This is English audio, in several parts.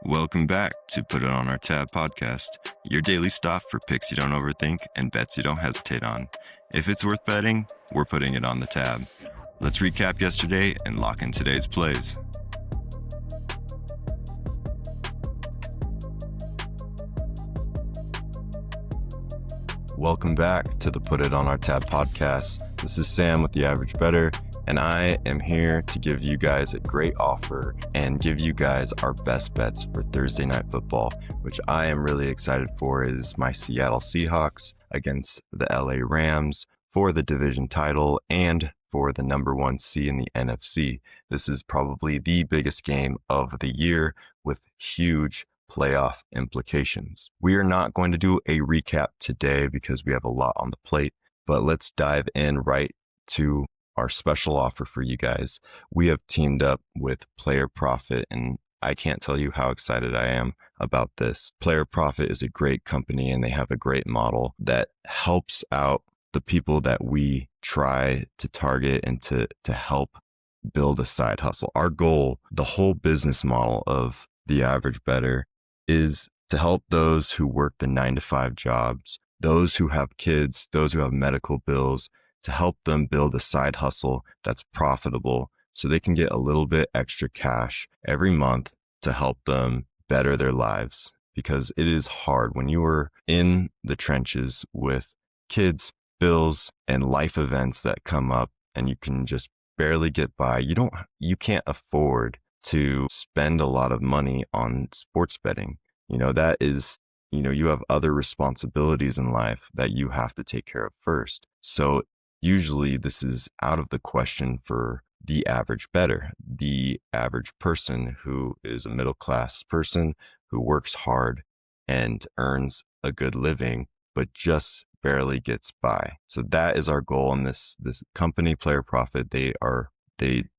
Welcome back to Put It On Our Tab podcast, your daily stop for picks you don't overthink and bets you don't hesitate on. If it's worth betting, we're putting it on the tab. Let's recap yesterday and lock in today's plays. Welcome back to the Put It On Our Tab podcast. This is Sam with The Average Bettor, and I am here to give you guys a great offer and give you guys our best bets for Thursday Night Football, which I am really excited for. Is my Seattle Seahawks against the LA Rams for the division title and for the number 1 seed in the NFC. This is probably the biggest game of the year with huge playoff implications. We are not going to do a recap today because we have a lot on the plate, but let's dive in right to our special offer for you guys. We have teamed up with Player Profit, and I can't tell you how excited I am about this. Player Profit is a great company, and they have a great model that helps out the people that we try to target and to help build a side hustle. Our goal, the whole business model of The Average Bettor, is to help those who work the 9-to-5 jobs, those who have kids, those who have medical bills, to help them build a side hustle that's profitable so they can get a little bit extra cash every month to help them better their lives. Because it is hard when you are in the trenches with kids, bills, and life events that come up and you can just barely get by. You can't afford to spend a lot of money on sports betting. That is, you have other responsibilities in life that you have to take care of first. So usually this is out of the question for the average bettor, the average person who is a middle-class person who works hard and earns a good living, but just barely gets by. So that is our goal in this company, Player Profit.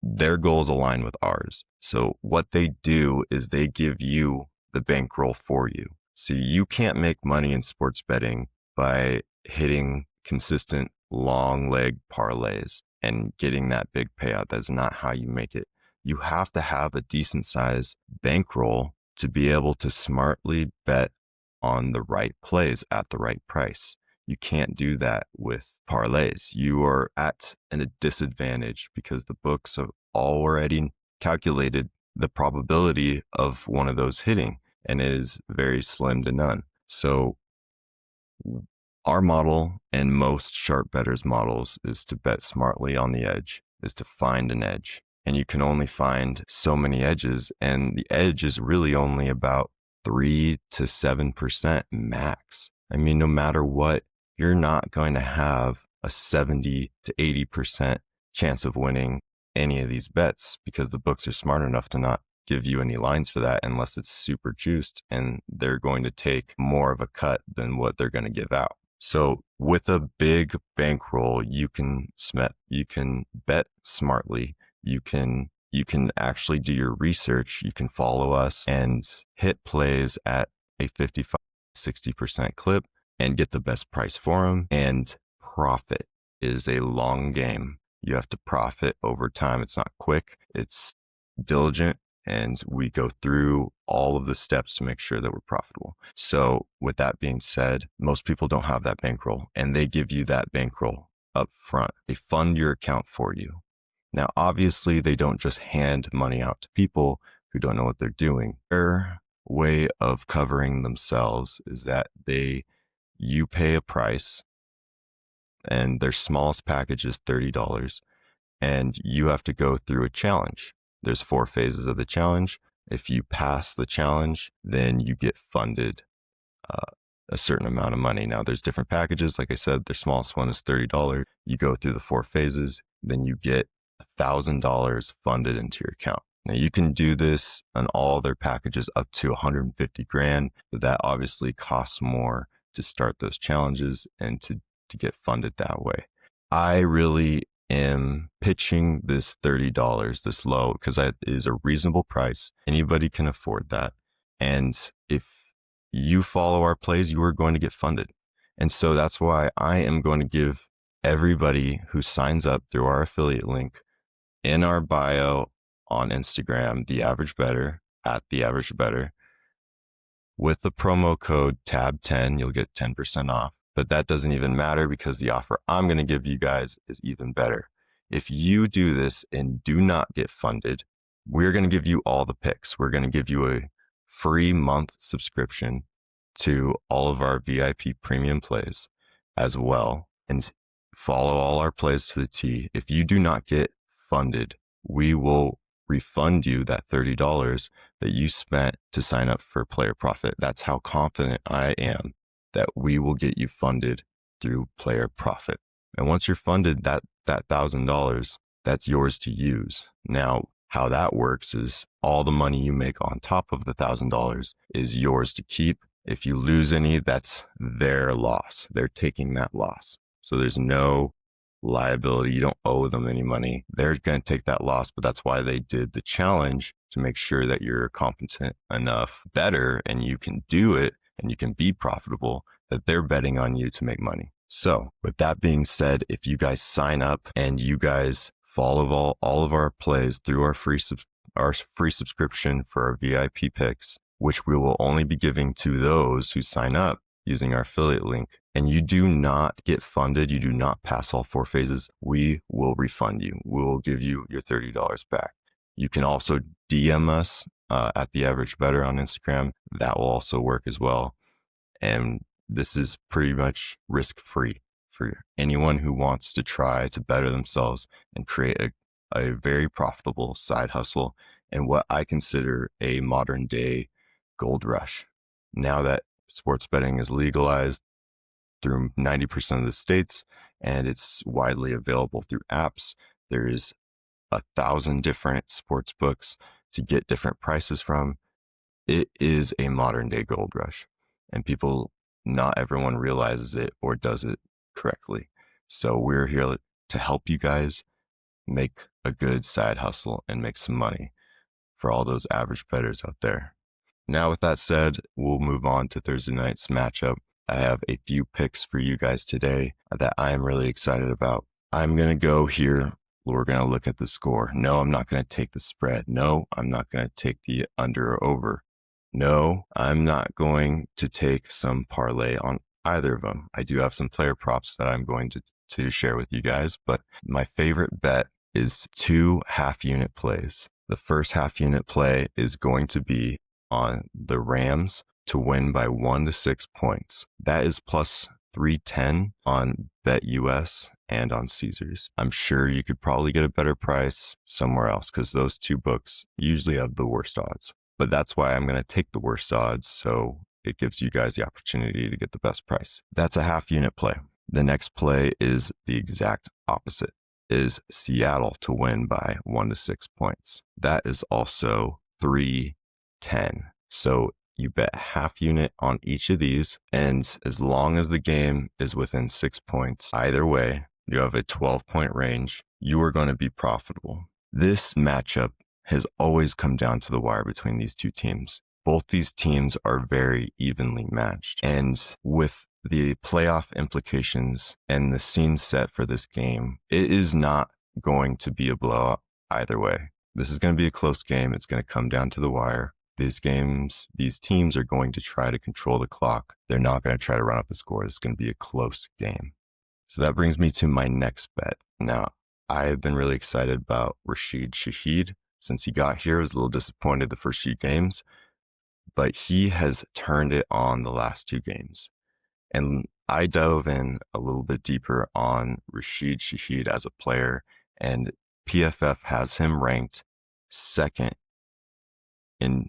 Their goals align with ours. So what they do is they give you the bankroll for you. So you can't make money in sports betting by hitting consistent long leg parlays and getting that big payout. That's not how you make it. You have to have a decent size bankroll to be able to smartly bet on the right plays at the right price. You can't do that with parlays. You are at a disadvantage because the books have already calculated the probability of one of those hitting, and it is very slim to none. So our model and most sharp bettors' models is to bet smartly on the edge, is to find an edge. And you can only find so many edges, and the edge is really only about 3 to 7% max. I mean, no matter what, you're not going to have a 70 to 80% chance of winning any of these bets because the books are smart enough to not give you any lines for that unless it's super juiced, and they're going to take more of a cut than what they're going to give out. So with a big bankroll, you can bet smartly. You can actually do your research. You can follow us and hit plays at a 55-60% clip and get the best price for them. And profit is a long game. You have to profit over time. It's not quick. It's diligent. And we go through all of the steps to make sure that we're profitable. So with that being said, most people don't have that bankroll, and they give you that bankroll up front. They fund your account for you. Now, obviously, they don't just hand money out to people who don't know what they're doing. Their way of covering themselves is that you pay a price, and their smallest package is $30, and you have to go through a challenge. There's 4 phases of the challenge. If you pass the challenge, then you get funded a certain amount of money. Now, there's different packages. Like I said, the smallest one is $30. You go through the 4 phases, then you get $1,000 funded into your account. Now, you can do this on all their packages up to $150,000, but that obviously costs more to start those challenges and to get funded that way. I really am pitching this $30 this low because that is a reasonable price. Anybody can afford that. And if you follow our plays, you are going to get funded. And so that's why I am going to give everybody who signs up through our affiliate link in our bio on Instagram, The Average Bettor, at The Average Bettor, With the promo code TAB10, you'll get 10% off. But that doesn't even matter because the offer I'm going to give you guys is even better. If you do this and do not get funded, we're going to give you all the picks. We're going to give you a free month subscription to all of our VIP premium plays as well, and follow all our plays to the T. If you do not get funded, we will refund you that $30 that you spent to sign up for Player Profit. That's how confident I am that we will get you funded through Player Profit. And once you're funded, that $1,000, that's yours to use. Now, how that works is all the money you make on top of the $1,000 is yours to keep. If you lose any, that's their loss. They're taking that loss. So there's no liability. You don't owe them any money. They're going to take that loss, but that's why they did the challenge, to make sure that you're competent enough, better, and you can do it and you can be profitable, that they're betting on you to make money. So with that being said, if you guys sign up and you guys follow all of our plays through our free subscription for our VIP picks, which we will only be giving to those who sign up using our affiliate link, and you do not get funded, you do not pass all 4 phases, we will refund you. We will give you your $30 back. You can also DM us at The Average Bettor on Instagram. That will also work as well. And this is pretty much risk-free for anyone who wants to try to better themselves and create a very profitable side hustle and what I consider a modern day gold rush. Now that sports betting is legalized through 90% of the states and it's widely available through apps, there is 1,000 different sports books to get different prices from. It is a modern day gold rush, and not everyone realizes it or does it correctly. So we're here to help you guys make a good side hustle and make some money for all those average bettors out there. Now, with that said, we'll move on to Thursday night's matchup. I have a few picks for you guys today that I am really excited about. I'm going to go here. We're going to look at the score. No, I'm not going to take the spread. No, I'm not going to take the under or over. No, I'm not going to take some parlay on either of them. I do have some player props that I'm going to share with you guys, but my favorite bet is 2 half-unit plays. The first half-unit play is going to be on the Rams to win by 1 to 6 points. That is plus 310 on BetUS and on Caesars. I'm sure you could probably get a better price somewhere else because those 2 books usually have the worst odds. But that's why I'm going to take the worst odds, so it gives you guys the opportunity to get the best price. That's a half-unit play. The next play is the exact opposite. It is Seattle to win by 1 to 6 points. That is also 310. So you bet half unit on each of these, and as long as the game is within 6 points, either way, you have a 12-point range, you are going to be profitable. This matchup has always come down to the wire between these two teams. Both these teams are very evenly matched, and with the playoff implications and the scene set for this game, it is not going to be a blowout either way. This is going to be a close game. It's going to come down to the wire. These teams are going to try to control the clock. They're not going to try to run up the score. It's going to be a close game. So that brings me to my next bet. Now, I have been really excited about Rashid Shaheed. Since he got here, I was a little disappointed the first few games, but he has turned it on the last 2 games. And I dove in a little bit deeper on Rashid Shaheed as a player, and PFF has him ranked second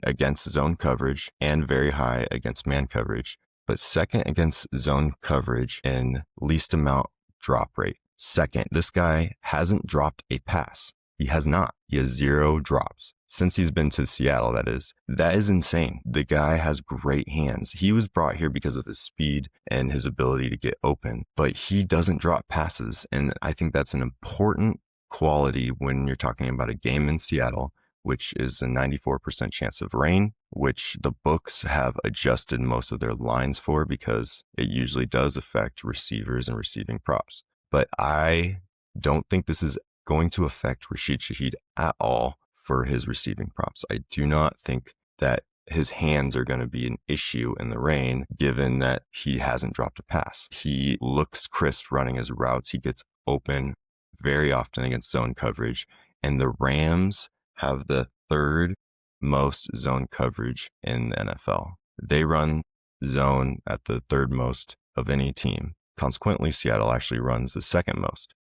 against zone coverage and very high against man coverage, but second against zone coverage in least amount drop rate. Second, this guy hasn't dropped a pass. He has not. He has 0 drops since he's been to Seattle, that is. That is insane. The guy has great hands. He was brought here because of his speed and his ability to get open, but he doesn't drop passes. And I think that's an important quality when you're talking about a game in Seattle, which is a 94% chance of rain, which the books have adjusted most of their lines for because it usually does affect receivers and receiving props. But I don't think this is going to affect Rashid Shaheed at all for his receiving props. I do not think that his hands are going to be an issue in the rain, given that he hasn't dropped a pass. He looks crisp running his routes. He gets open very often against zone coverage. And the Rams have the third most zone coverage in the NFL. They run zone at the third most of any team. Consequently, Seattle actually runs the second most.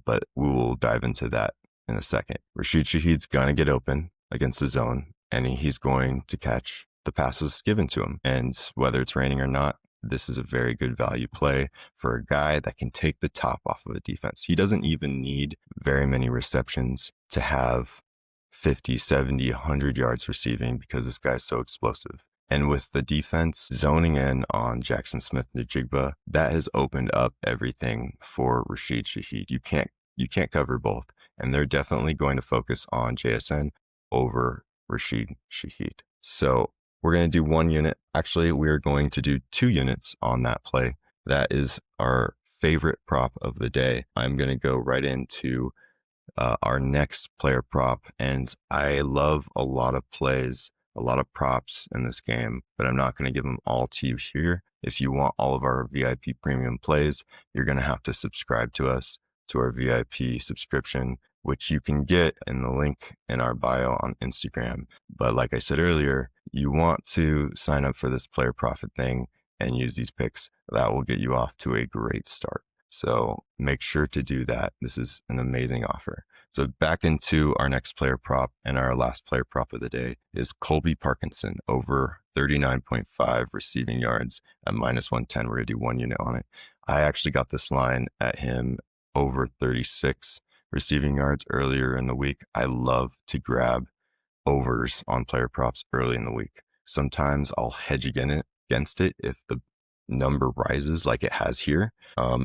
But we will dive into that in a second. Rashid Shaheed's going to get open against the zone, and he's going to catch the passes given to him. And whether it's raining or not, this is a very good value play for a guy that can take the top off of a defense. He doesn't even need very many receptions to have 50, 70, 100 yards receiving because this guy's so explosive. And with the defense zoning in on Jackson Smith-Njigba, that has opened up everything for Rashid Shaheed. You can't cover both. And they're definitely going to focus on JSN over Rashid Shaheed. So we're going to do 1 unit. Actually, we're going to do 2 units on that play. That is our favorite prop of the day. I'm going to go right into our next player prop. And I love a lot of plays, a lot of props in this game, but I'm not going to give them all to you here. If you want all of our VIP premium plays, you're going to have to subscribe to us, to our VIP subscription, which you can get in the link in our bio on Instagram. But like I said earlier, you want to sign up for this player profit thing and use these picks. That will get you off to a great start. So make sure to do that. This is an amazing offer. So back into our next player prop, and our last player prop of the day is Colby Parkinson over 39.5 receiving yards at -110. We're going to do 1 unit on it. I actually got this line at him over 36 receiving yards earlier in the week. I love to grab overs on player props early in the week. Sometimes I'll hedge against it if the number rises like it has here.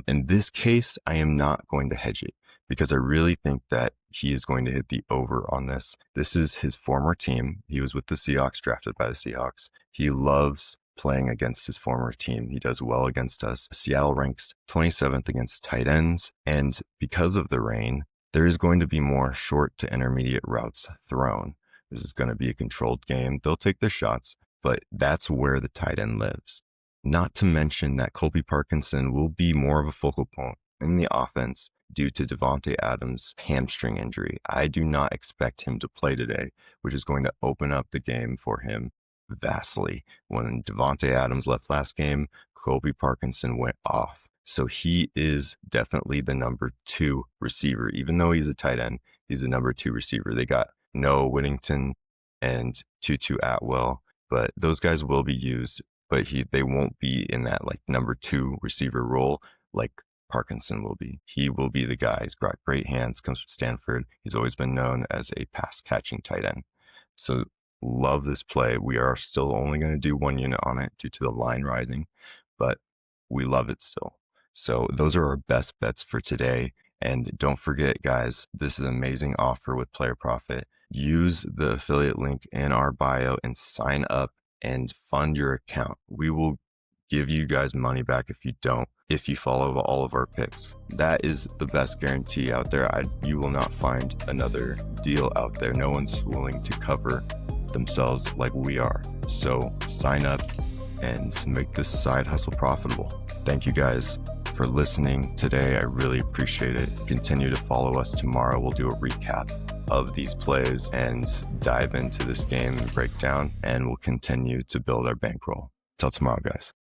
In this case, I am not going to hedge it because I really think that he is going to hit the over on this. This is his former team. He was with the Seahawks, drafted by the Seahawks. He loves playing against his former team. He does well against us. Seattle ranks 27th against tight ends. And because of the rain, there is going to be more short to intermediate routes thrown. This is going to be a controlled game. They'll take their shots, but that's where the tight end lives. Not to mention that Colby Parkinson will be more of a focal point in the offense due to Davante Adams' hamstring injury. I do not expect him to play today, which is going to open up the game for him vastly. When Davante Adams left last game, Colby Parkinson went off. So he is definitely the number 2 receiver. Even though he's a tight end, he's the number 2 receiver. They got Noah Whittington and Tutu Atwell, but those guys will be used, but they won't be in that like number 2 receiver role like Parkinson will be. He will be the guy. He's got great hands, comes from Stanford. He's always been known as a pass catching tight end. So love this play. We are still only going to do 1 unit on it due to the line rising, but we love it still. So those are our best bets for today. And don't forget, guys, this is an amazing offer with Player Profit. Use the affiliate link in our bio and sign up and fund your account. We will give you guys money back if you don't, if you follow all of our picks. That is the best guarantee out there. You will not find another deal out there. No one's willing to cover themselves like we are. So sign up and make this side hustle profitable. Thank you guys for listening today. I really appreciate it. Continue to follow us tomorrow. We'll do a recap of these plays and dive into this game and breakdown, and we'll continue to build our bankroll. Till tomorrow, guys.